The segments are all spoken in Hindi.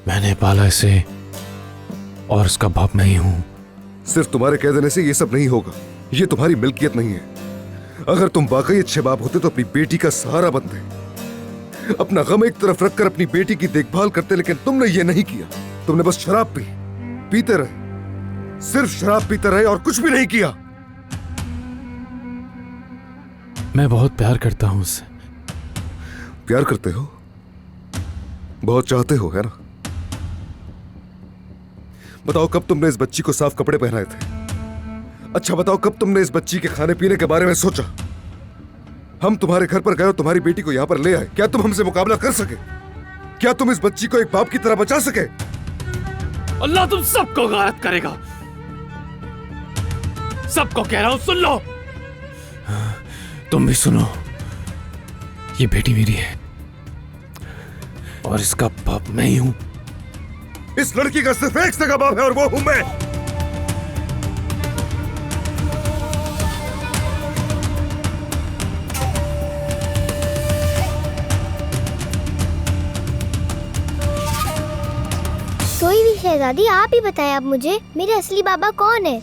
मैंने पाला इसे और उसका बाप मैं ही हूं। सिर्फ तुम्हारे कह देने से ये सब नहीं होगा। ये तुम्हारी मिल्कियत नहीं है। अगर तुम वाकई अच्छे बाप होते तो अपनी बेटी का सहारा बनते, अपना गम एक तरफ रखकर अपनी बेटी की देखभाल करते, लेकिन तुमने ये नहीं किया। तुमने बस शराब पीते रहे, सिर्फ शराब पीते रहे और कुछ भी नहीं किया। मैं बहुत प्यार करता हूं उससे। प्यार करते हो, बहुत चाहते हो, है ना? बताओ कब तुमने इस बच्ची को साफ कपड़े पहनाए थे? अच्छा बताओ कब तुमने इस बच्ची के खाने पीने के बारे में सोचा? हम तुम्हारे घर पर गए और तुम्हारी बेटी को यहां पर ले आए। क्या तुम हमसे मुकाबला कर सके? क्या तुम इस बच्ची को एक बाप की तरह बचा सके? अल्लाह तुम सबको गारत करेगा। सबको कह रहा हूं, सुन लो। तुम भी सुनो। ये बेटी मेरी है और इसका बाप मैं ही हूं। इस लड़की का सिर्फ एक सगा बाप है और वो हूं मैं। कोई भी शहजादी, आप ही बताएं अब मुझे, मेरे असली बाबा कौन है?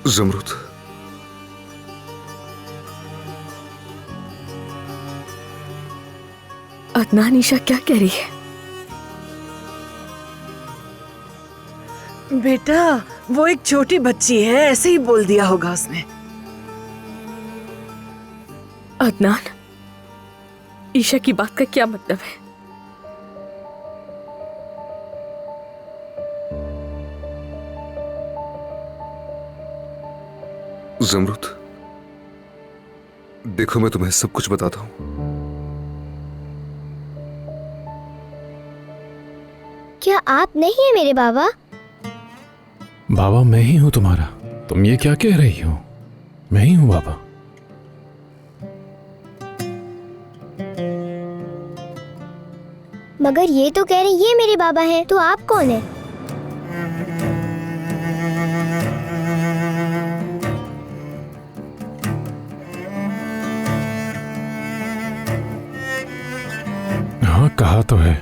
ज़मरुद, अदनान, ईशा क्या कह रही है? बेटा, वो एक छोटी बच्ची है, ऐसे ही बोल दिया होगा उसने। अदनान, ईशा की बात का क्या मतलब है? ज़मरुद, देखो मैं तुम्हें सब कुछ बताता हूं। क्या आप नहीं है मेरे बाबा? बाबा मैं ही हूं तुम्हारा। तुम ये क्या कह रही हो? मैं ही हूं बाबा। मगर ये तो कह रहे ये मेरे बाबा हैं, तो आप कौन है? हाँ कहा तो है,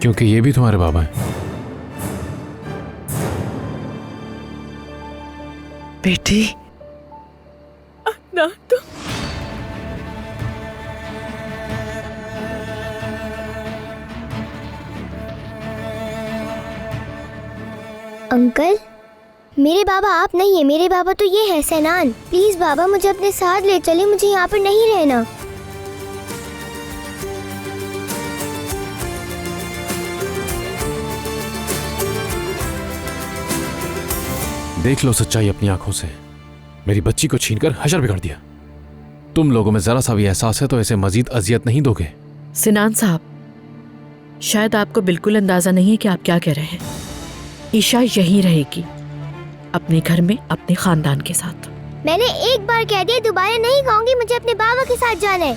क्योंकि ये भी तुम्हारे बाबा हैं। बेटी, अदनान, तो अंकल, मेरे बाबा आप नहीं है, मेरे बाबा तो ये है सैनान। प्लीज बाबा मुझे अपने साथ ले चले, मुझे यहाँ पर नहीं रहना। देख लो सच्चाई अपनी आंखों से। मेरी बच्ची को छीनकर हशर बिगाड़ दिया। तुम लोगों में जरा सा भी एहसास है तो इसे मजीद अजियत नहीं दोगे। सिनान साहब, शायद आपको बिल्कुल अंदाजा नहीं है कि आप क्या कह रहे हैं। ईशा यहीं रहेगी, अपने घर में अपने खानदान के साथ। मैंने एक बार कह दिया, दोबारा नहीं कहूंगी। मुझे अपने बाबा के साथ जाना है।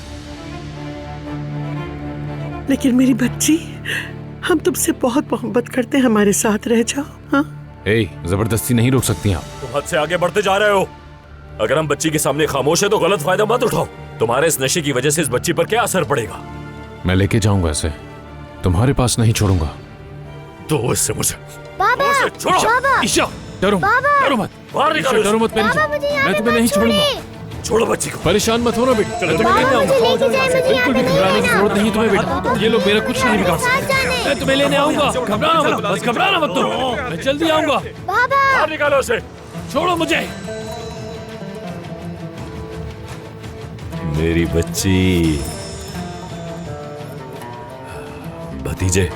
लेकिन मेरी बच्ची, हम तुमसे बहुत मोहब्बत करते हैं, हमारे साथ रह जाओ। हाँ, जबरदस्ती नहीं रोक सकती आप। तुम हद से आगे बढ़ते जा रहे हो। अगर हम बच्ची के सामने खामोश है तो गलत फायदा मत उठाओ। तुम्हारे इस नशे की वजह से इस बच्ची पर क्या असर पड़ेगा? मैं लेके जाऊंगा इसे, तुम्हारे पास नहीं छोड़ूंगा। दो इससे मुझे। बाबा, छोड़ो। बाबा। ईशा, डरो मत, डरो मत, बाहर निकालो डरो मत मेरी बाबा जान। मुझे यहाँ मैं पे तुम्हें मत नहीं छोड़िए। छोड़ूंगा। छोड़ो बच्ची को। परेशान मत होना बेटी, मैं तुम्हें लेने बाबा आऊंगा। मुझे लेके जाए, मुझे यहाँ बिल्कुल पे भी नहीं घबराने की रहना। जरूरत नहीं तुम्हें बेटा, ये लोग मेरा कुछ नहीं बिगाड़ साथ जाने। सकते। मैं तुम्हें लेने आऊंगा, घबराना मत, बस घबराना मत तुम, मैं जल्दी आऊंगा। बाबा बाहर निकालो उसे। छोड़ो मुझे। मेरी बच्ची, भतीजे,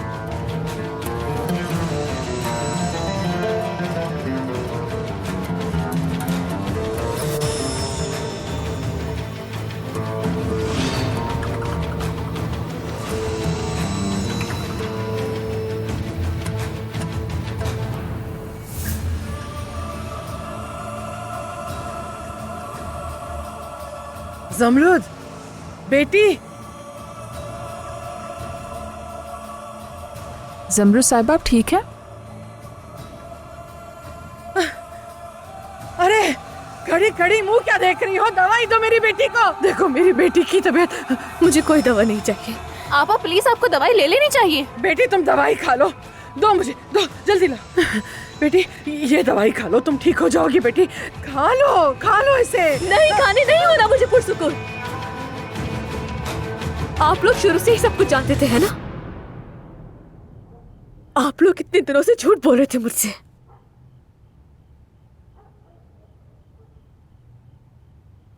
जमरुद बेटी, जमरुद साहिबा आप ठीक है? अरे खड़ी खड़ी मुंह क्या देख रही हो? दवाई दो मेरी बेटी को। देखो मेरी बेटी की तबीयत। मुझे कोई दवा नहीं चाहिए। आपा प्लीज, आपको दवाई ले लेनी चाहिए। बेटी तुम दवाई खा लो, दो मुझे, दो जल्दी ला। बेटी ये दवाई खा लो, तुम ठीक हो जाओगी बेटी। खा लो इसे। नहीं खाने नहीं होना मुझे पुरसुकून। आप लोग शुरू से ही सब कुछ जानते थे, है ना? आप लोग कितने दिनों से झूठ बोल रहे थे मुझसे।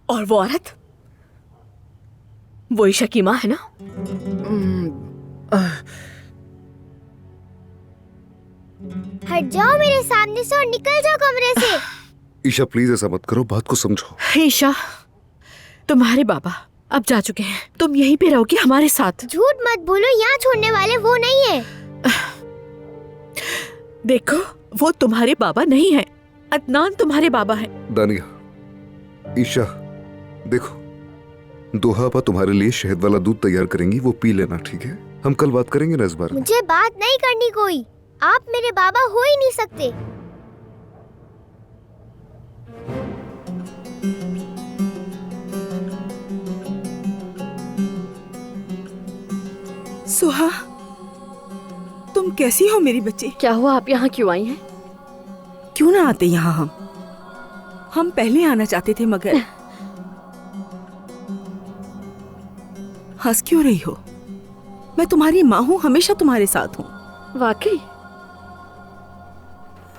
और वो औरत, वो ईशा की माँ है ना? हट जाओ मेरे सामने से और निकल जाओ कमरे से। ईशा प्लीज ऐसा मत करो, बात को समझो। ईशा, तुम्हारे बाबा अब जा चुके हैं, तुम यहीं पे रहोगी हमारे साथ। झूठ मत बोलो, यहाँ छोड़ने वाले वो नहीं है। देखो वो तुम्हारे बाबा नहीं है, अदनान तुम्हारे बाबा है। दानिया, ईशा देखो, दोहापा तुम्हारे लिए शहद वाला दूध तैयार करेंगी, वो पी लेना, ठीक है? हम कल बात करेंगे ना इस बारे में। मुझे बात नहीं करनी कोई, आप मेरे बाबा हो ही नहीं सकते। सुहा, तुम कैसी हो मेरी बच्ची? क्या हुआ, आप यहाँ क्यों आई हैं? क्यों ना आते यहाँ हम पहले आना चाहते थे मगर। हंस क्यों रही हो? मैं तुम्हारी माँ हूँ, हमेशा तुम्हारे साथ हूँ। वाकई?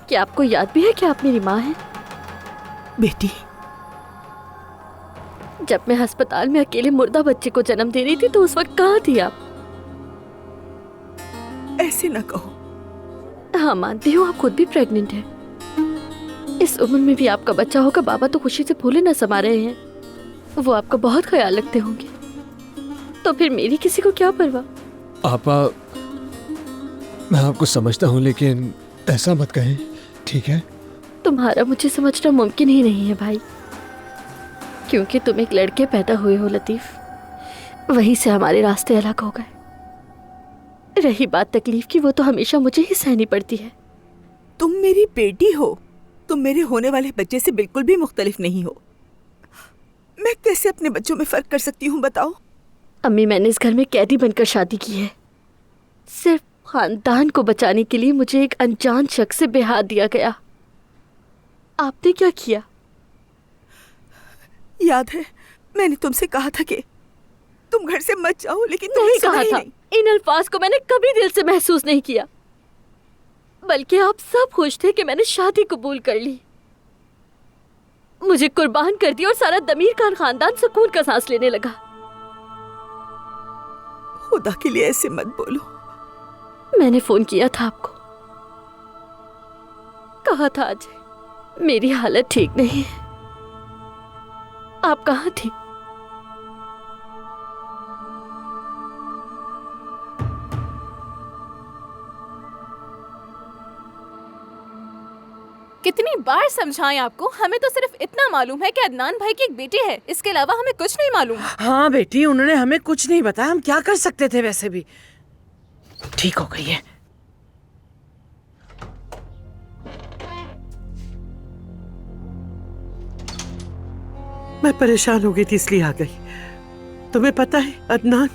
क्या आपको याद भी है कि आप मेरी माँ हैं? बेटी, जब मैं अस्पताल में अकेले मुर्दा बच्चे को जन्म दे रही थी तो उस वक्त कहाँ थी आप? ऐसे न कहो। हाँ मानती हूँ, आप खुद भी प्रेग्नेंट हैं। इस उम्र में भी आपका बच्चा होगा, बाबा तो खुशी से फूले न समा रहे हैं। वो आपका बहुत ख्याल रखते होंगे, तो फिर मेरी किसी को क्या परवाह? आपा, मैं आपको समझता हूँ लेकिन ऐसा मत कहें, ठीक है? तुम्हारा मुझे समझना मुमकिन ही नहीं है भाई, क्योंकि तुम एक लड़के पैदा हुए हो लतीफ। वहीं से हमारे रास्ते अलग हो गए। रही बात तकलीफ की, वो तो हमेशा मुझे ही सहनी पड़ती है। तुम मेरी बेटी हो, तुम मेरे होने वाले बच्चे से बिल्कुल भी मुख्तलिफ नहीं हो। मैं कैसे अपने बच्चों में फर्क कर सकती हूँ बताओ? अम्मी, मैंने इस घर में कैदी बनकर शादी की है। सिर्फ खानदान को बचाने के लिए मुझे एक अनजान शख्स से ब्याह दिया गया। आपने क्या किया? याद है मैंने तुमसे कहा था कि तुम घर से मत जाओ, लेकिन नहीं तुमने कहा सुना ही था। नहीं। इन अल्फाज को मैंने कभी दिल से महसूस नहीं किया, बल्कि आप सब खुश थे कि मैंने शादी कबूल कर ली, मुझे कुर्बान कर दिया और सारा दमीर खान खानदान सुकून का सांस लेने लगा। खुदा के लिए ऐसे मत बोलो। मैंने फोन किया था आपको, कहा था आज मेरी हालत ठीक नहीं है। आप कहाँ थी? कितनी बार समझाएं आपको? हमें तो सिर्फ इतना मालूम है कि अदनान भाई की एक बेटी है, इसके अलावा हमें कुछ नहीं मालूम। हाँ बेटी, उन्होंने हमें कुछ नहीं बताया, हम क्या कर सकते थे? वैसे भी ठीक हो गई है। मैं परेशान हो गई थी इसलिए आ गई। तुम्हें पता है अदनान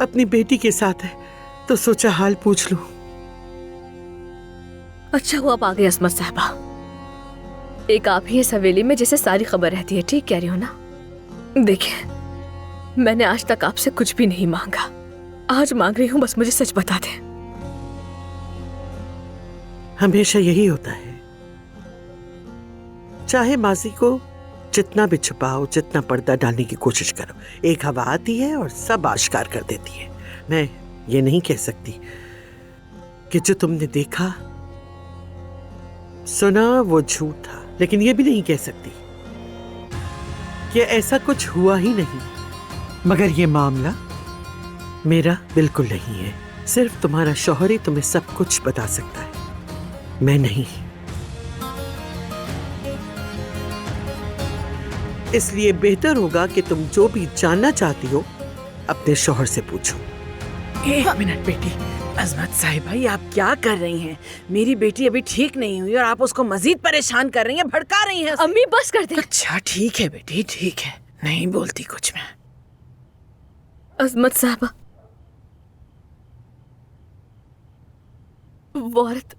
अपनी बेटी के साथ है, तो सोचा हाल पूछ लूं। अच्छा हुआ आप आ गए असमत साहबा। एक आप ही इस हवेली में जिसे सारी खबर रहती है, ठीक कह रही हो ना? देखिए, मैंने आज तक आपसे कुछ भी नहीं मांगा, आज मांग रही हूँ, बस मुझे सच बता दें। हमेशा यही होता है, चाहे माजी को जितना भी छुपाओ, जितना पर्दा डालने की कोशिश करो, एक हवा आती है और सब आश्कार कर देती है। मैं ये नहीं कह सकती कि जो तुमने देखा सुना वो झूठ था, लेकिन ये भी नहीं कह सकती कि ऐसा कुछ हुआ ही नहीं। मगर ये मामला मेरा बिल्कुल नहीं है, सिर्फ तुम्हारा शौहर ही तुम्हें सब कुछ बता सकता है, मैं नहीं। इसलिए बेहतर होगा कि तुम जो भी जानना चाहती हो अपने शौहर से पूछो। एक मिनट बेटी, अजमत साहिबा, ये आप क्या कर रही हैं? मेरी बेटी अभी ठीक नहीं हुई और आप उसको मजीद परेशान कर रही हैं, भड़का रही हैं। अम्मी बस कर दे। अच्छा ठीक है बेटी, ठीक है, नहीं बोलती कुछ मैं। अजमत साहिबा, वो औरत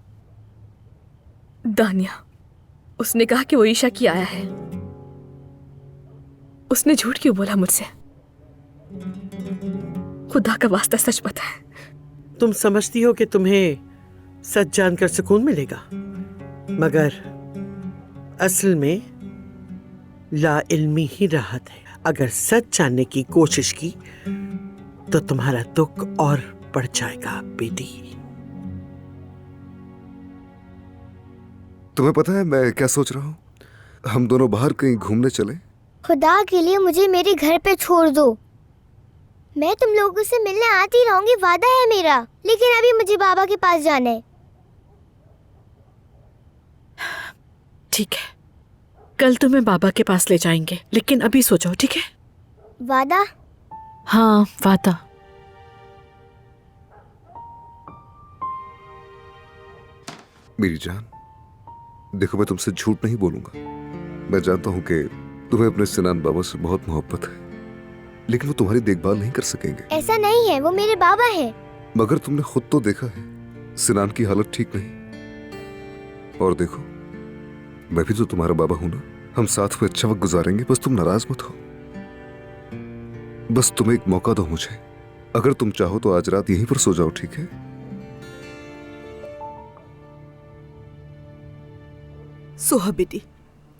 दानिया, उसने कहा कि वो ईशा की आया है। उसने झूठ क्यों बोला मुझसे? खुदा का वास्ता सच बता है। तुम समझती हो कि तुम्हें सच जानकर सुकून मिलेगा, मगर असल में लाइल्मी ही राहत है। अगर सच जानने की कोशिश की तो तुम्हारा दुख और बढ़ जाएगा बेटी। तुम्हें पता है मैं क्या सोच रहा हूँ? हम दोनों बाहर कहीं घूमने चले। खुदा के लिए मुझे मेरे घर पे छोड़ दो, मैं तुम लोगों से मिलने आती रहूंगी, वादा है मेरा, लेकिन अभी मुझे बाबा के पास जाना है। ठीक है, कल तुम्हें बाबा के पास ले जाएंगे, लेकिन अभी सो जाओ, ठीक है? वादा? हाँ, वादा। मेरी जान, देखो मैं तुमसे झूठ नहीं बोलूंगा। मैं जानता हूँ कि तुम्हें अपने सिनान बाबा से बहुत मोहब्बत है, लेकिन वो तुम्हारी देखभाल नहीं कर सकेंगे। ऐसा नहीं है, वो मेरे बाबा है। मगर तुमने खुद तो देखा है सिनान की हालत ठीक नहीं। और देखो, मैं भी तो तुम्हारा बाबा हूं ना, हम साथ में अच्छा वक्त गुजारेंगे, बस तुम नाराज मत हो। बस तुम एक मौका दो मुझे, अगर तुम चाहो तो आज रात यहीं पर सो जाओ, ठीक है? सोहा बेटी,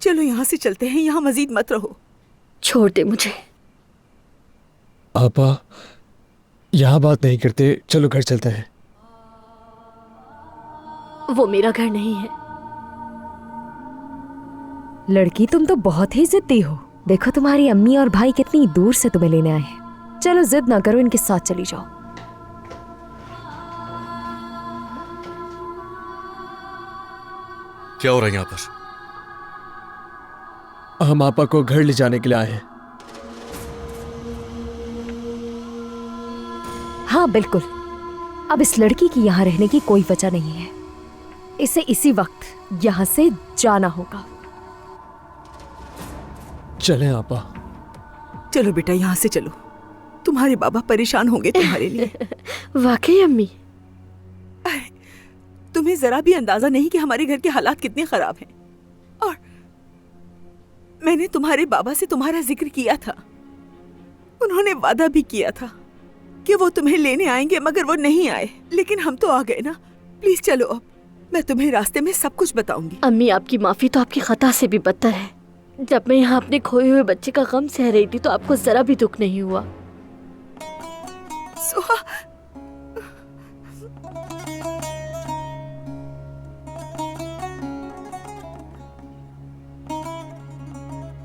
चलो यहाँ से चलते हैं, यहाँ मजीद मत रहो। छोड़ दे मुझे। आपा, यहाँ बात नहीं करते, चलो घर चलते हैं। वो मेरा घर नहीं है। लड़की, तुम तो बहुत ही जिद्दी हो। देखो तुम्हारी अम्मी और भाई कितनी दूर से तुम्हें लेने आए हैं। चलो जिद ना करो, इनके साथ चली जाओ। क्या हो रहा है यहाँ पर? हम आपा को घर ले जाने के लिए आए हैं। हाँ बिल्कुल, अब इस लड़की की यहाँ रहने की कोई वजह नहीं है। इसे इसी वक्त यहाँ से जाना होगा। चलें आपा। चलो बेटा, यहाँ से चलो, तुम्हारे बाबा परेशान होंगे तुम्हारे लिए। वाकई अम्मी, तुम्हें जरा भी अंदाजा नहीं कि हमारे घर के हालात कितने खराब हैं। और मैंने तुम्हारे बाबा से तुम्हारा जिक्र किया था, उन्होंने वादा भी किया था कि वो तुम्हें लेने आएंगे, मगर वो नहीं आए। लेकिन हम तो आ गए ना। प्लीज चलो, अब मैं तुम्हें रास्ते में सब कुछ बताऊंगी। अम्मी, आपकी माफी तो आपकी खता से भी बदतर है। जब मैं यहाँ अपने खोए हुए बच्चे का गम सह रही थी तो आपको जरा भी दुख नहीं हुआ। सोहा,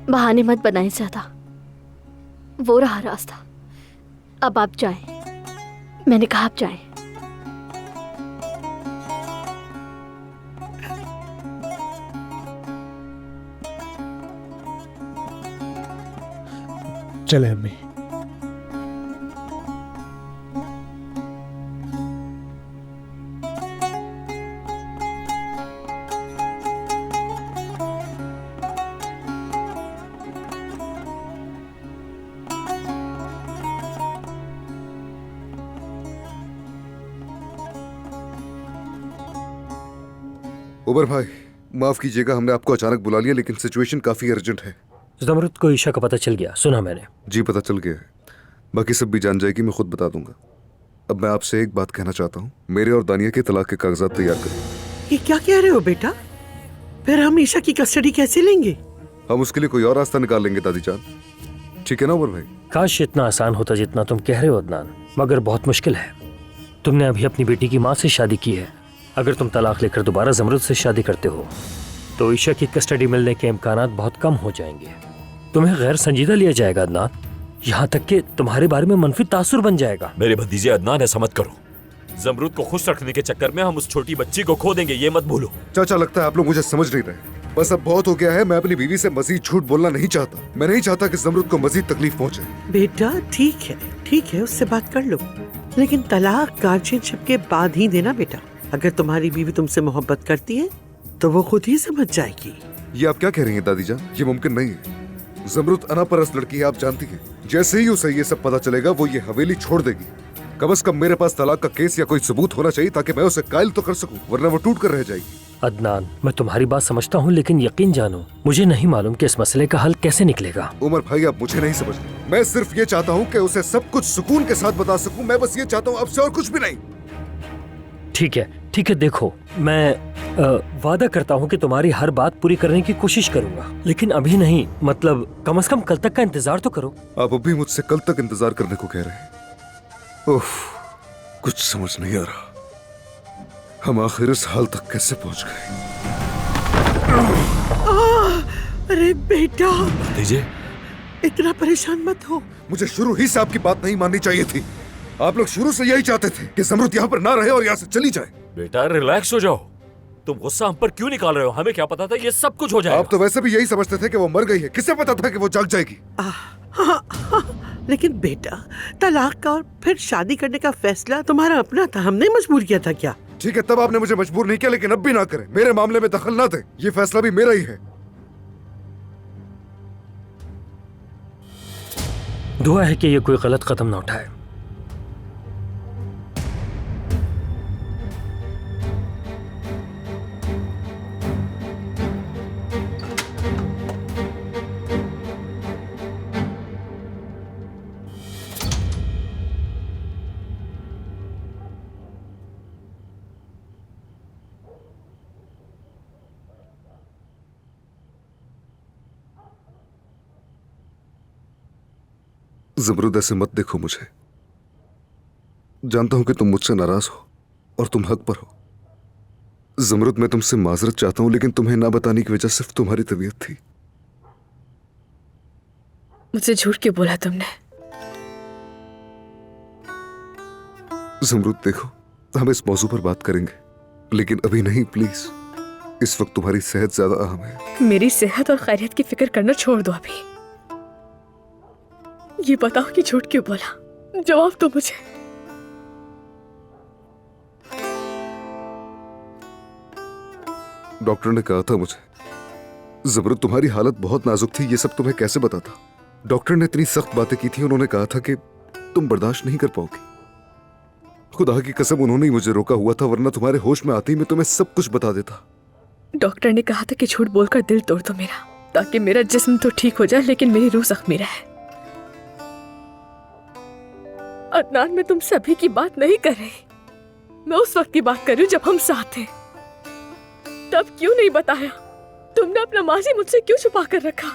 बहाने मत बनाए ज्यादा, वो रहा रास्ता। अब आप जाएं, मैंने कहा आप जाएं। चले अम्मी। उबर भाई, माफ कीजिएगा, हमने आपको अचानक बुला लिया, लेकिन सिचुएशन काफी अर्जेंट है। जमरुद को ईशा का पता चल गया? सुना मैंने। जी पता चल गया है, बाकी सब भी जान जाएगी, मैं खुद बता दूंगा। अब मैं आपसे एक बात कहना चाहता हूँ, मेरे और दानिया के तलाक के कागजात तैयार करें। ये क्या कह रहे हो बेटा? फिर हम ईशा की कस्टडी कैसे लेंगे? हम उसके लिए कोई और रास्ता निकाल लेंगे दादी जान, ठीक है ना उमर भाई? काश इतना आसान होता जितना तुम कह रहे हो अदनान, मगर बहुत मुश्किल है। तुमने अभी अपनी बेटी की माँ से शादी की है। अगर तुम तलाक लेकर दोबारा जमरुद से शादी करते हो तो ईशा की कस्टडी मिलने के इम्कानात बहुत कम हो जाएंगे। तुम्हें गैर संजीदा लिया जाएगा अदनान, यहाँ तक कि तुम्हारे बारे में मनफी तासुर बन जाएगा। मेरे भतीजे अदनान, ऐसा मत करो। जमरुद को खुश रखने के चक्कर में हम उस छोटी बच्ची को खो देंगे, ये मत भूलो। चाचा लगता है आप लोग मुझे समझ नहीं रहे। बस अब बहुत हो गया है, मैं अपनी बीवी से मजीद झूठ बोलना नहीं चाहता। मैं नहीं चाहता कि जमरुद को मजीद तकलीफ पहुंचे। बेटा ठीक है, उससे बात कर लो, लेकिन तलाक गार्जियनशिप के बाद ही देना बेटा। अगर तुम्हारी बीवी तुमसे मोहब्बत करती है तो वो खुद ही समझ जाएगी। ये आप क्या कह रही हैं दादी जान? ये मुमकिन नहीं है। जमरुद अनापरस लड़की है, आप जानती हैं। जैसे ही उसे ये सब पता चलेगा वो ये हवेली छोड़ देगी। कम से कम मेरे पास तलाक का केस या कोई सबूत होना चाहिए ताकि मैं उसे कायल तो कर सकूं, वरना वो टूट कर रह जाएगी। अदनान, मैं तुम्हारी बात समझता हूँ, लेकिन यकीन जानो मुझे नहीं मालूम कि इस मसले का हल कैसे निकलेगा। उमर भाई आप मुझे नहीं समझते। मैं सिर्फ ये चाहता हूँ कि उसे सब कुछ सुकून के साथ बता सकूं। मैं बस ये चाहता हूँ, आपसे और कुछ भी नहीं। ठीक है, देखो मैं वादा करता हूँ कि तुम्हारी हर बात पूरी करने की कोशिश करूंगा, लेकिन अभी नहीं। मतलब कम से कम कल तक का इंतजार तो करो। आप अभी मुझसे कल तक इंतजार करने को कह रहे हैं? उफ, कुछ समझ नहीं आ रहा, हम आखिर इस हाल तक कैसे पहुंच गए। अरे बेटा, भतीजे इतना परेशान मत हो। मुझे शुरू ही से आपकी बात नहीं माननी चाहिए थी। आप लोग शुरू से यही चाहते थे कि जमरुद यहाँ पर ना रहे और यहाँ से चली जाए। बेटा रिलैक्स हो जाओ, तुम गुस्सा हम पर क्यों निकाल रहे हो? हमें क्या पता था ये सब कुछ हो जाएगा। आप तो वैसे भी यही समझते थे कि वो मर गई है, किसे पता था कि वो जाग जाएगी। हाँ, लेकिन बेटा तलाक का और फिर शादी करने का फैसला तुम्हारा अपना था, हमने मजबूर किया था क्या? ठीक है, तब आपने मुझे मजबूर नहीं किया, लेकिन अब भी ना करें। मेरे मामले में दखल ना दे, ये फैसला भी मेरा ही है। दुआ है कि ये कोई गलत कदम ना उठाए। जमरुद ऐसे मत देखो मुझे। जानता हूं कि तुम मुझसे नाराज हो और तुम हक पर हो। जमरुद मैं तुमसे माजरत चाहता हूं, लेकिन तुम्हें ना बताने की वजह सिर्फ तुम्हारी तबीयत थी। मुझसे झूठ क्यों बोला तुमने? जमरुद देखो, हम इस मौजू पर बात करेंगे, लेकिन अभी नहीं प्लीज। इस वक्त तुम्हारी सेहत ज्यादा अहम है। मेरी सेहत और खैरियत की फिक्र करना छोड़ दो अभी। ये बताओ कि झूठ क्यों बोला? जवाब दो मुझे। डॉक्टर ने कहा था मुझे, जमरुद तुम्हारी हालत बहुत नाजुक थी। ये सब तुम्हें कैसे पता था? डॉक्टर ने इतनी सख्त बातें की थी, उन्होंने कहा था कि तुम बर्दाश्त नहीं कर पाओगी। खुदा की कसम उन्होंने ही मुझे रोका हुआ था, वरना तुम्हारे होश में आते ही मैं तुम्हें सब कुछ बता देता। डॉक्टर ने कहा था कि झूठ बोलकर दिल तोड़ दो मेरा, ताकि मेरा जिस्म तो ठीक हो जाए लेकिन मेरी रूह जख्मी रहे। अदनान, मैं तुमसे अभी की बात नहीं कर रही, मैं उस वक्त की बात कर रही हूँ जब हम साथ थे। तब क्यों नहीं बताया? तुमने अपना माजी मुझसे क्यों छुपा कर रखा?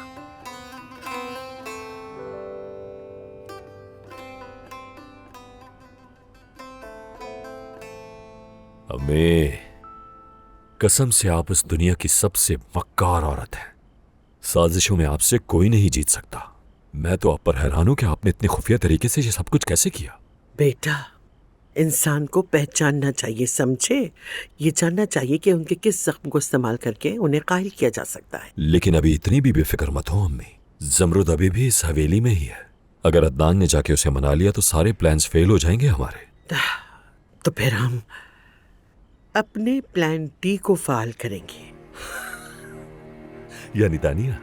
अम्मी, कसम से आप इस दुनिया की सबसे मक्कार औरत हैं। साजिशों में आपसे कोई नहीं जीत सकता। मैं तो आप पर हैरान हूं कि आपने इतने खुफिया तरीके से ये सब कुछ कैसे किया। बेटा, इंसान को पहचानना चाहिए, समझे? ये जानना चाहिए कि उनके किस जख्म को इस्तेमाल करके उन्हें कायल किया जा सकता है। लेकिन अभी इतनी भी बेफिक्र मत हो अम्मी, जमरुद अभी भी इस हवेली में ही है। अगर अदनान ने जाके उसे मना लिया तो सारे प्लान्स फेल हो जाएंगे हमारे। तो फिर हम अपने प्लान टी को फाल करेंगे। यानी दानिया।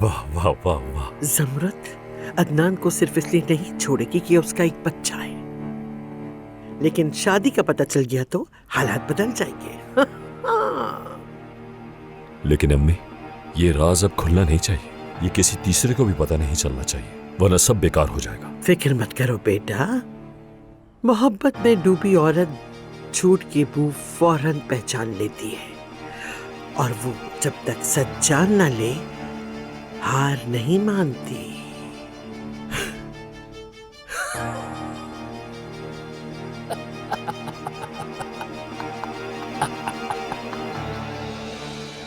वाह वाह वाह वाह। जमरुद अदनान को सिर्फ इसलिए नहीं छोड़ेगी कि उसका एक बच्चा है, लेकिन शादी का पता चल गया तो हालात बदल जाएंगे। लेकिन अम्मी, ये राज अब खुलना नहीं चाहिए। ये किसी तीसरे को भी पता नहीं चलना चाहिए, वरना सब बेकार हो जाएगा। फिक्र मत करो बेटा, मोहब्बत में डूबी औरत झूठ की बू फौरन पहचान लेती है, और वो जब तक सच जान न ले हार नहीं मानती।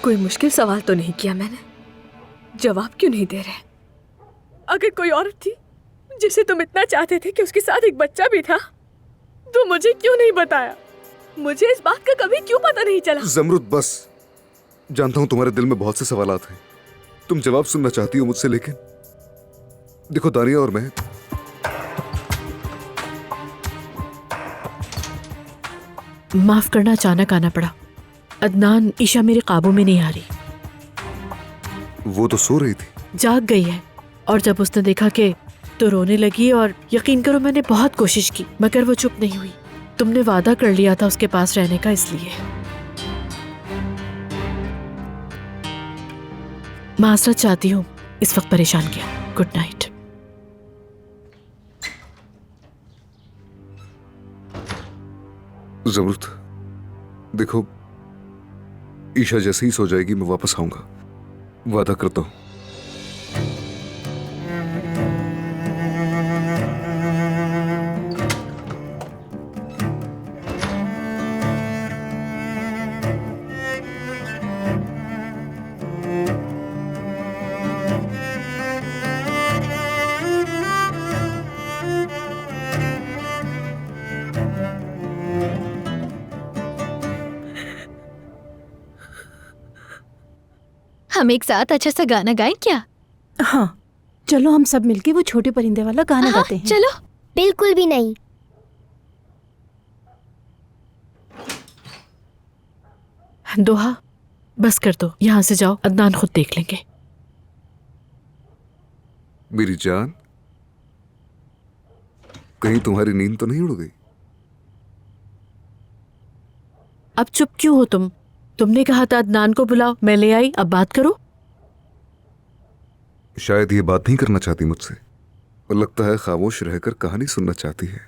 कोई मुश्किल सवाल तो नहीं किया मैंने, जवाब क्यों नहीं दे रहे? अगर कोई औरत थी जिसे तुम इतना चाहते थे कि उसके साथ एक बच्चा भी था, तो मुझे क्यों नहीं बताया? मुझे इस बात का कभी क्यों पता नहीं चला? ज़मरुद, बस जानता हूं तुम्हारे दिल में बहुत से सवालात हैं, तुम जवाब सुनना चाहती हो मुझसे, लेकिन देखो दानिया और मैं माफ करना, अचानक आना पड़ा। अदनान, ईशा मेरे काबू में नहीं आ रही। वो तो सो रही थी। जाग गई है, और जब उसने देखा कि तो रोने लगी, और यकीन करो मैंने बहुत कोशिश की मगर वो चुप नहीं हुई। तुमने वादा कर लिया था उसके पास रहने का, इसलिए। माजरत चाहती हूँ इस वक्त परेशान किया। Good night. ज़मरुद, देखो ईशा जैसे ही सो जाएगी मैं वापस आऊंगा, वादा करता हूं। हम एक साथ अच्छा सा गाना गाएं क्या? हाँ, चलो हम सब मिलके वो छोटे परिंदे वाला गाना गाते हैं। चलो। बिल्कुल भी नहीं। दोहा, बस कर दो, यहाँ से जाओ, अदनान खुद देख लेंगे। मेरी जान, कहीं तुम्हारी नींद तो नहीं उड़ गई? अब चुप क्यों हो तुम? तुमने कहा था अदनान को बुलाओ, मैं ले आई, अब बात करो। शायद ये बात नहीं करना चाहती मुझसे, और लगता है खामोश रहकर कहानी सुनना चाहती है।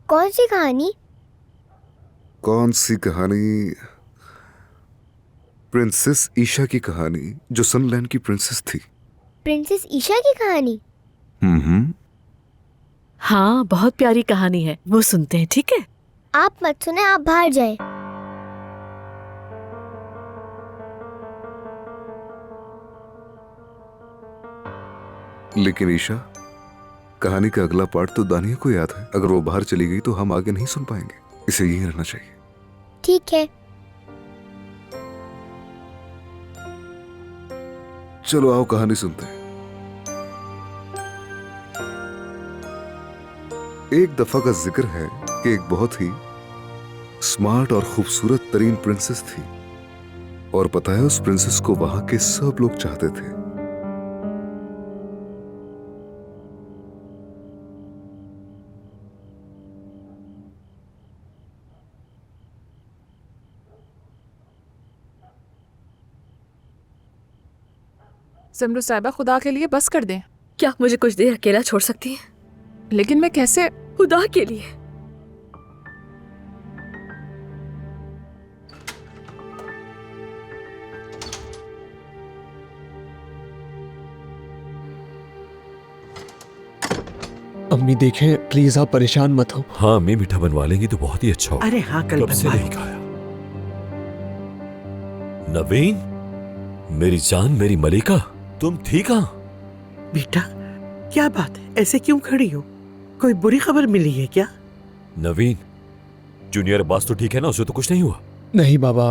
कौन सी कहानी? कौन सी कहानी? प्रिंसेस ईशा की कहानी, जो सनलैंड की प्रिंसेस थी। प्रिंसेस ईशा की कहानी? हाँ, बहुत प्यारी कहानी है, वो सुनते हैं, ठीक है? आप मत सुने, आप बाहर जाएं। लेकिन ईशा, कहानी का अगला पार्ट तो दानिया को याद है। अगर वो बाहर चली गई तो हम आगे नहीं सुन पाएंगे, इसे यहीं रहना चाहिए। ठीक है। चलो आओ कहानी सुनते हैं। एक दफा का जिक्र है कि एक बहुत ही स्मार्ट और खूबसूरत तरीन प्रिंसेस थी, और पता है उस प्रिंसेस को वहां के सब लोग चाहते थे। ज़मरुद साहिबा, खुदा के लिए बस कर दें। क्या मुझे कुछ देर अकेला छोड़ सकती हैं? लेकिन मैं कैसे? खुदा के लिए। अम्मी देखें, प्लीज आप परेशान मत हो। हाँ, अम्मी मीठा बनवा लेंगी तो बहुत ही अच्छा होगा। अरे हाँ, कल कब से नहीं खाया। नवीन, मेरी जान, मेरी मलिका, तुम ठीक हो? बेटा, क्या बात है, ऐसे क्यों खड़ी हो? कोई बुरी खबर मिली है क्या? नवीन, जूनियर अब्बास तो ठीक है ना? उसे तो कुछ नहीं हुआ? नहीं बाबा,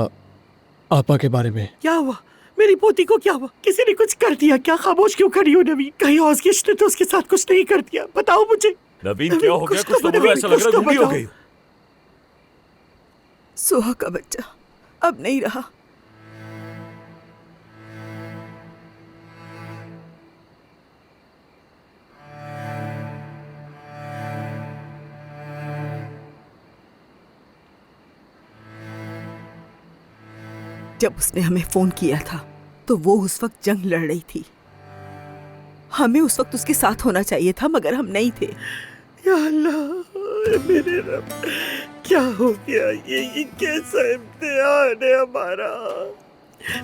आपा के बारे में। क्या हुआ? मेरी पोती को क्या हुआ? किसी ने कुछ कर दिया क्या? खामोश क्यों खड़ी हो नवीन? कहीं औज़गिश ने तो उसके साथ कुछ नहीं कर दिया? बताओ मुझे। नवीन, क्या हो गया? कुछ तो बोलो, ऐसा लग रहा है गुंगी हो गई। सुहा का बच्चा अब नहीं रहा। जब उसने हमें फोन किया था तो वो उस वक्त जंग लड़ रही थी। हमें उस वक्त उसके साथ होना चाहिए था, मगर हम नहीं थे। या अल्लाह मेरे रब, क्या हो गया ये कैसा इम्तिहान है हमारा।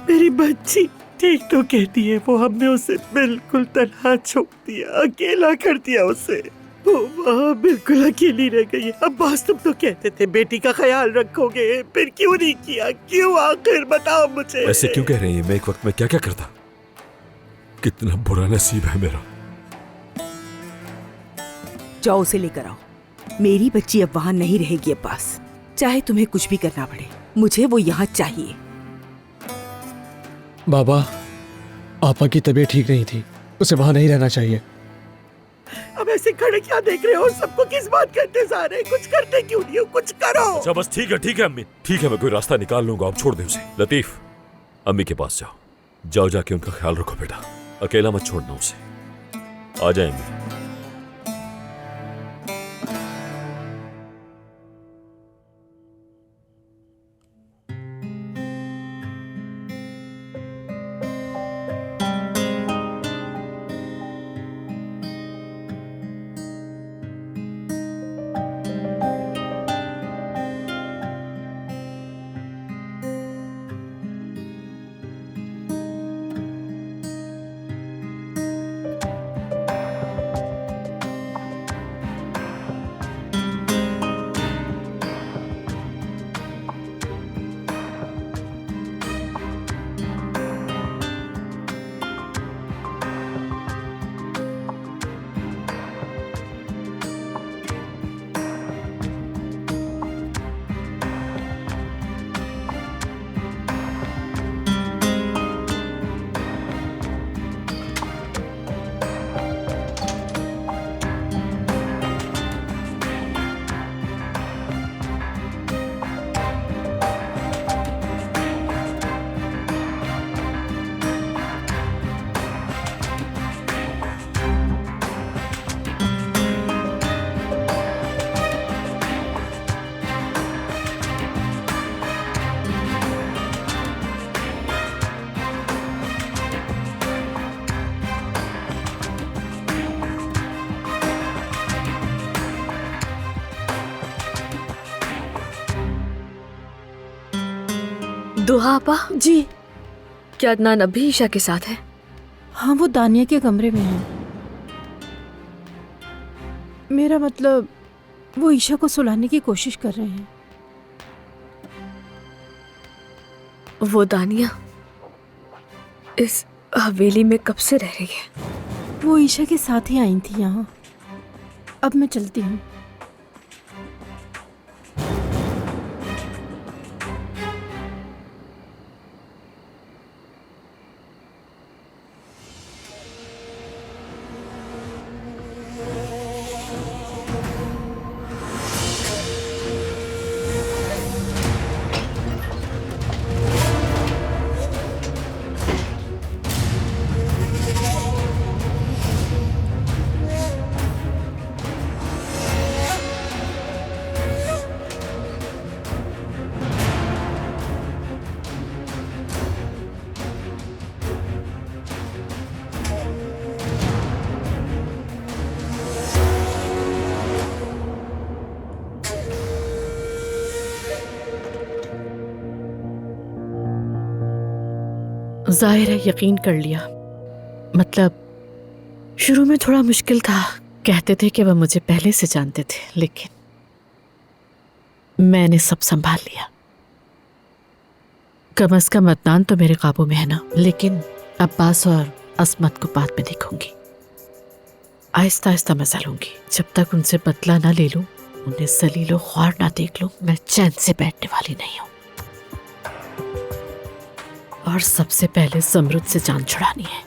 मेरी बच्ची ठीक तो कहती है, वो हमने उसे बिल्कुल तन्हा छोड़ दिया, अकेला कर दिया उसे। वो वहाँ बिल्कुल अकेली रह गई। अब्बास तुम तो कहते थे बेटी का ख्याल रखोगे, फिर क्यों नहीं किया? क्यों आखिर बताओ मुझे। ऐसे क्यों कह रही है? मैं एक वक्त में क्या क्या करता। कितना बुरा नसीब है मेरा। जाओ उसे लेकर आओ। मेरी बच्ची अब वहाँ नहीं रहेगी अब्बास, चाहे तुम्हें कुछ भी करना पड़े। मुझे वो यहाँ चाहिए। बाबा, आपा की तबीयत ठीक नहीं थी, उसे वहाँ नहीं रहना चाहिए। अब ऐसे खड़े क्या देख रहे हो? सबको किस बात का इंतजार है? कुछ करते क्यों नहीं हो? कुछ करो। अच्छा बस ठीक है अम्मी, ठीक है, मैं कोई रास्ता निकाल लूंगा। आप छोड़ दे उसे। लतीफ, अम्मी के पास जाओ जाके उनका ख्याल रखो बेटा, अकेला मत छोड़ना उसे। आ जाए अम्मी। दुहा आपा जी। क्या अदनान अभी ईशा के साथ है? हाँ, वो दानिया के कमरे में है। मेरा मतलब वो ईशा को सुलाने की कोशिश कर रहे हैं। वो दानिया इस हवेली में कब से रह रही है? वो ईशा के साथ ही आई थी यहाँ। अब मैं चलती हूँ। जाहिर है यकीन कर लिया। मतलब शुरू में थोड़ा मुश्किल था, कहते थे कि वह मुझे पहले से जानते थे, लेकिन मैंने सब संभाल लिया। कम से कम अदनान तो मेरे काबू में है ना, लेकिन अब्बास और असमत को बाद में देखूंगी। आहिस्ता आहिस्ता मजा लूंगी। जब तक उनसे बदला ना ले लूं, उन्हें जलीलो ख्वार ना देख लूं, मैं चैन से बैठने वाली नहीं हूं। और सबसे पहले ज़मरुद से जान छुड़ानी है,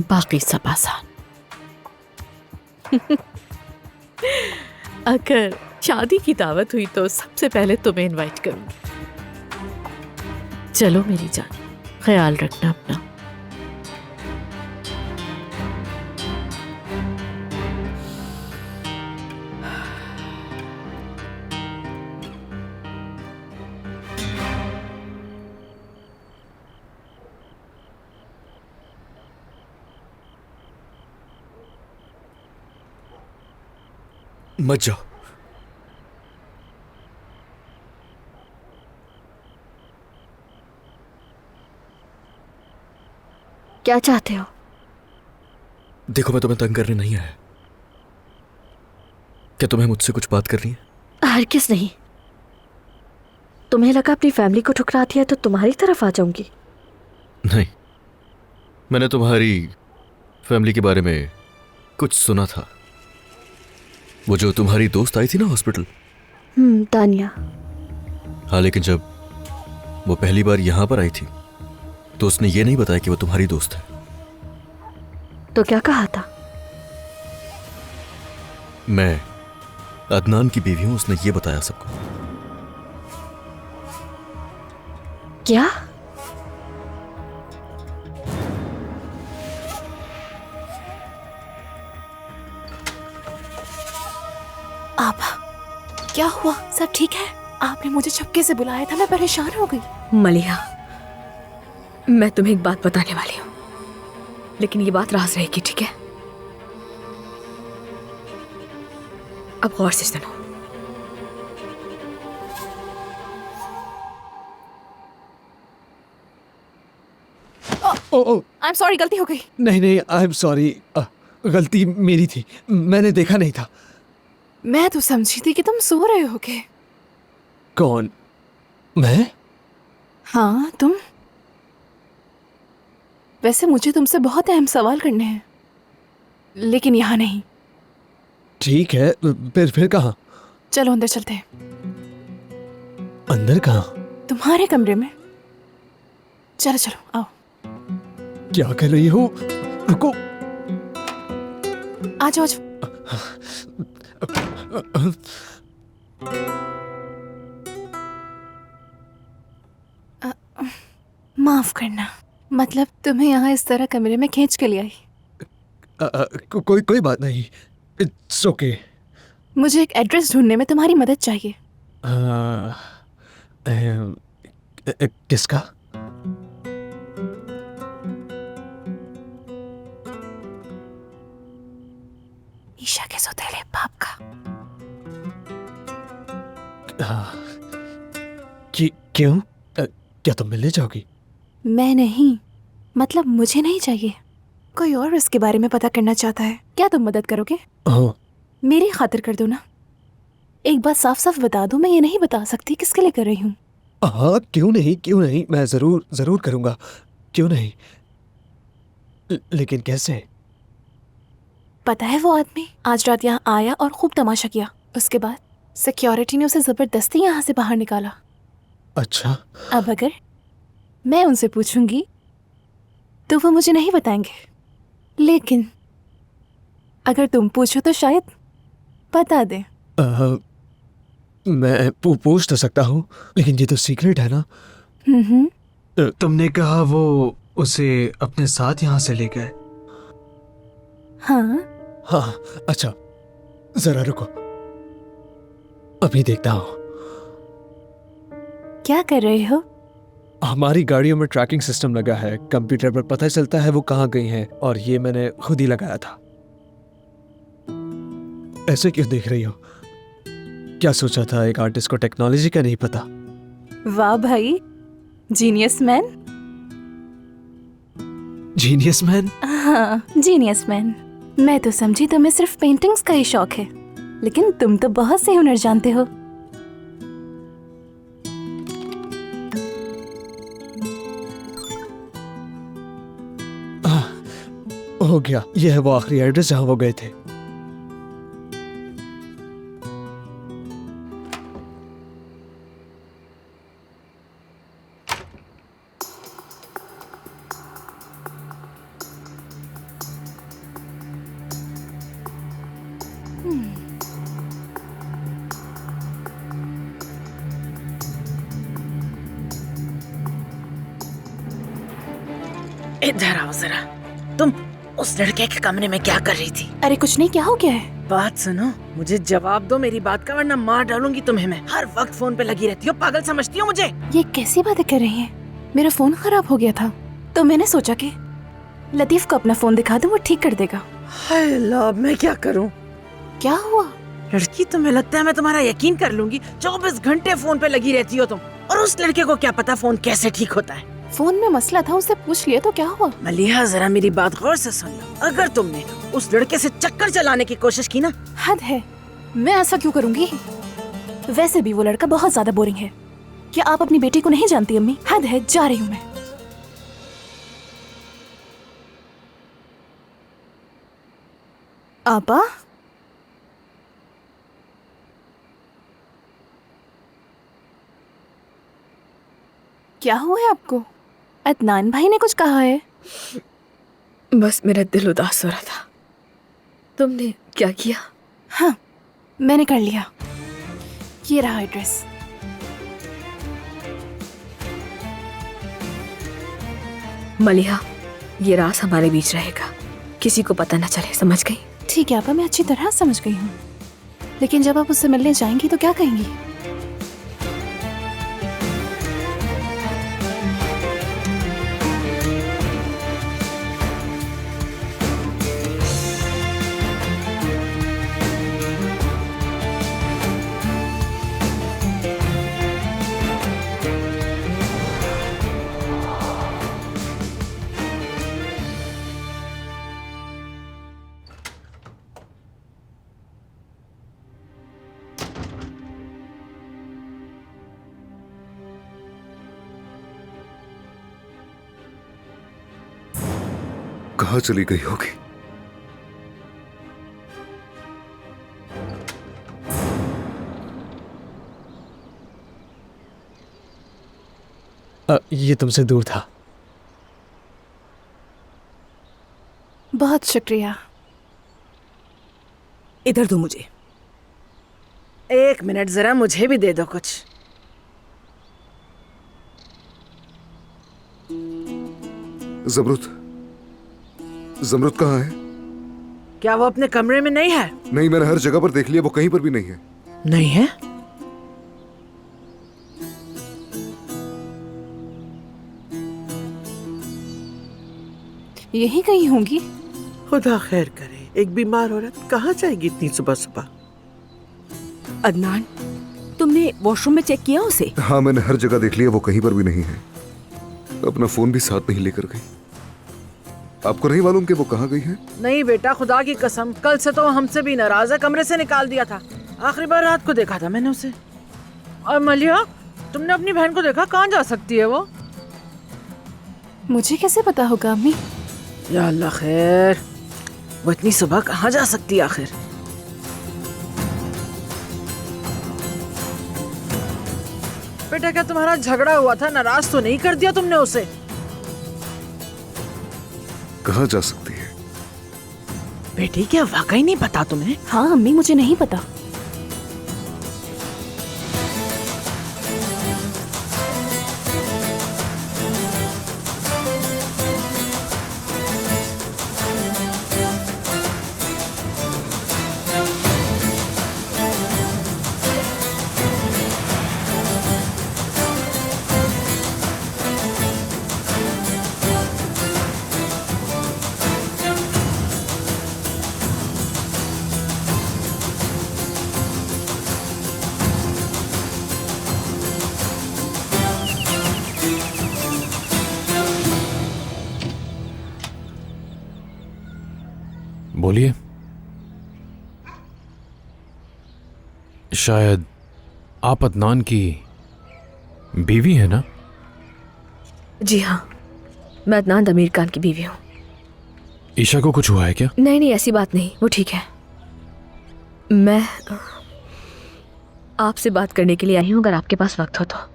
बाकी सब आसान। अगर शादी की दावत हुई तो सबसे पहले तुम्हें इनवाइट करूंगी। चलो मेरी जान, ख्याल रखना अपना। मत जाओ। क्या चाहते हो? देखो, मैं तुम्हें तंग करने नहीं आया। क्या तुम्हें मुझसे कुछ बात करनी है? हरगिज़ नहीं। तुम्हें लगा अपनी फैमिली को ठुकरा दिया तो तुम्हारी तरफ आ जाऊंगी? नहीं, मैंने तुम्हारी फैमिली के बारे में कुछ सुना था। वो जो तुम्हारी दोस्त आई थी ना हॉस्पिटल। तानिया। हाँ, लेकिन जब वो पहली बार यहां पर आई थी तो उसने ये नहीं बताया कि वो तुम्हारी दोस्त है। तो क्या कहा था? मैं अदनान की बीवी हूं, उसने ये बताया सबको। क्या? आप क्या हुआ? सब ठीक है? आपने मुझे चुपके से बुलाया था, मैं परेशान हो गई। मलिहा, मैं तुम्हें एक बात बताने वाली हूँ, लेकिन ये बात राज रहेगी, ठीक है? अब गौर से सुनो। आई एम सॉरी, गलती हो गई। नहीं नहीं, आई एम सॉरी, गलती मेरी थी, मैंने देखा नहीं था। मैं तो समझी थी कि तुम सो रहे होगे। कौन? मैं? हाँ, तुम। वैसे मुझे तुमसे बहुत अहम सवाल करने हैं, लेकिन यहाँ नहीं। ठीक है, फिर कहाँ? चलो अंदर चलते हैं। अंदर कहाँ? तुम्हारे कमरे में। चलो चलो आओ। क्या कर रही हो? रुको। आ जाओ, आ जाओ। माफ करना, मतलब तुम्हें यहाँ इस तरह कमरे में खींच के ले आई। कोई बात नहीं, इट्स ओके। मुझे एक एड्रेस ढूंढने में तुम्हारी मदद चाहिए। किसका? ईशा के सौतेले बाप का। क्यों? क्या तुम मिलने जाओगी? मैं नहीं, मतलब मुझे नहीं चाहिए। कोई और इसके बारे में पता करना चाहता है। क्या तुम मदद करोगे? हाँ। मेरी खातिर कर दो ना। एक बात साफ साफ बता दो, मैं ये नहीं बता सकती किसके लिए कर रही हूँ। हाँ, क्यों नहीं, मैं जरूर करूँगा, क्यों नहीं। लेकिन कैसे? पता है, वो आदमी आज रात यहाँ आया और खूब तमाशा किया। उसके बाद सिक्योरिटी ने उसे जबरदस्ती यहाँ से बाहर निकाला। अच्छा। अब अगर मैं उनसे पूछूंगी तो वो मुझे नहीं बताएंगे, लेकिन अगर तुम पूछो तो शायद बता दे। मैं पूछ तो सकता हूँ, लेकिन ये तो सीक्रेट है ना। तुमने कहा वो उसे अपने साथ यहाँ से ले गए? हाँ, अच्छा, जरा रुको, अभी देखता हूँ। क्या कर रहे हो? हमारी गाड़ियों में ट्रैकिंग सिस्टम लगा है, कंप्यूटर पर पता चलता है वो कहाँ गई हैं, और ये मैंने खुद ही लगाया था। ऐसे क्यों देख रही हो? क्या सोचा था एक आर्टिस्ट को टेक्नोलॉजी का नहीं पता? वाह भाई, जीनियस मैन। Genius man? हाँ, जीनियस मैन। मैं तो समझी तुम्हें सिर्फ पेंटिंग्स का ही शौक है, लेकिन तुम तो बहुत से हुनर जानते हो। हो गया, यह है वो आखिरी एड्रेस जहां वो गए थे। इधर आओ जरा। तुम उस लड़के के कमरे में क्या कर रही थी? अरे कुछ नहीं, क्या हो गया है? बात सुनो, मुझे जवाब दो मेरी बात का, वरना मार डालूंगी तुम्हें मैं। हर वक्त फोन पे लगी रहती हो, पागल समझती हो मुझे? ये कैसी बातें कर रही हैं? मेरा फोन खराब हो गया था तो मैंने सोचा कि लतीफ को अपना फोन दिखा दूं, वो ठीक कर देगा। हाय अल्लाह, अब मैं क्या करूं? क्या हुआ? लड़की, तुम्हें लगता है मैं तुम्हारा यकीन कर लूंगी? 24 घंटे फोन पे लगी रहती हो तुम, और उस लड़के को क्या पता फोन कैसे ठीक होता है। फोन में मसला था, उससे पूछ लिया तो क्या हुआ? मलिहा, जरा मेरी बात गौर से सुन लो। अगर तुमने उस लड़के से चक्कर चलाने की कोशिश की ना। हद है, मैं ऐसा क्यों करूंगी? वैसे भी वो लड़का बहुत ज्यादा बोरिंग है। क्या आप अपनी बेटी को नहीं जानती अम्मी? हद है, जा रही हूँ मैं। आपा, क्या हुआ है आपको? अदनान भाई ने कुछ कहा है? बस मेरा दिल उदास हो रहा था। तुमने क्या किया? हाँ, मैंने कर लिया। ये रहा एड्रेस। मलिहा, ये राज हमारे बीच रहेगा, किसी को पता न चले, समझ गई? ठीक है आपा, मैं अच्छी तरह समझ गई हूँ। लेकिन जब आप उससे मिलने जाएंगी तो क्या कहेंगी? कहाँ चली गई होगी? ये तुमसे दूर था। बहुत शुक्रिया। इधर दो मुझे। 1 मिनट, जरा मुझे भी दे दो कुछ। जमरुद, जमरुद कहाँ है? क्या वो अपने कमरे में नहीं है? नहीं, मैंने हर जगह पर देख लिया, वो कहीं पर भी नहीं है। नहीं है? यही कहीं होंगी। खुदा खैर करे, एक बीमार औरत कहाँ जाएगी इतनी सुबह सुबह? अदनान, तुमने वॉशरूम में चेक किया उसे? हाँ, मैंने हर जगह देख लिया, वो कहीं पर भी नहीं है। अपना फोन भी साथ नहीं लेकर गई। आपको नहीं मालूम कि वो कहाँ गई है? नहीं बेटा, खुदा की कसम, कल से तो हमसे भी नाराज है। कमरे से निकाल दिया था। आखिरी बार रात को देखा था मैंने उसे। और मलिया, तुमने अपनी बहन को देखा? कहाँ जा सकती है वो? मुझे कैसे पता होगा अम्मी? या अल्लाह खैर, वो इतनी सुबह कहाँ जा सकती है आखिर? बेटा, क्या तुम्हारा झगड़ा हुआ था? नाराज तो नहीं कर दिया तुमने उसे? कहाँ जा सकती है? बेटी, क्या वाकई नहीं पता तुम्हें? हाँ अम्मी, मुझे नहीं पता। बोलिए। शायद आप अदनान की बीवी है ना? जी हाँ, मैं अदनान अमीर खान की बीवी हूँ। ईशा को कुछ हुआ है क्या? नहीं नहीं, ऐसी बात नहीं, वो ठीक है। मैं आपसे बात करने के लिए आई हूँ, अगर आपके पास वक्त हो तो।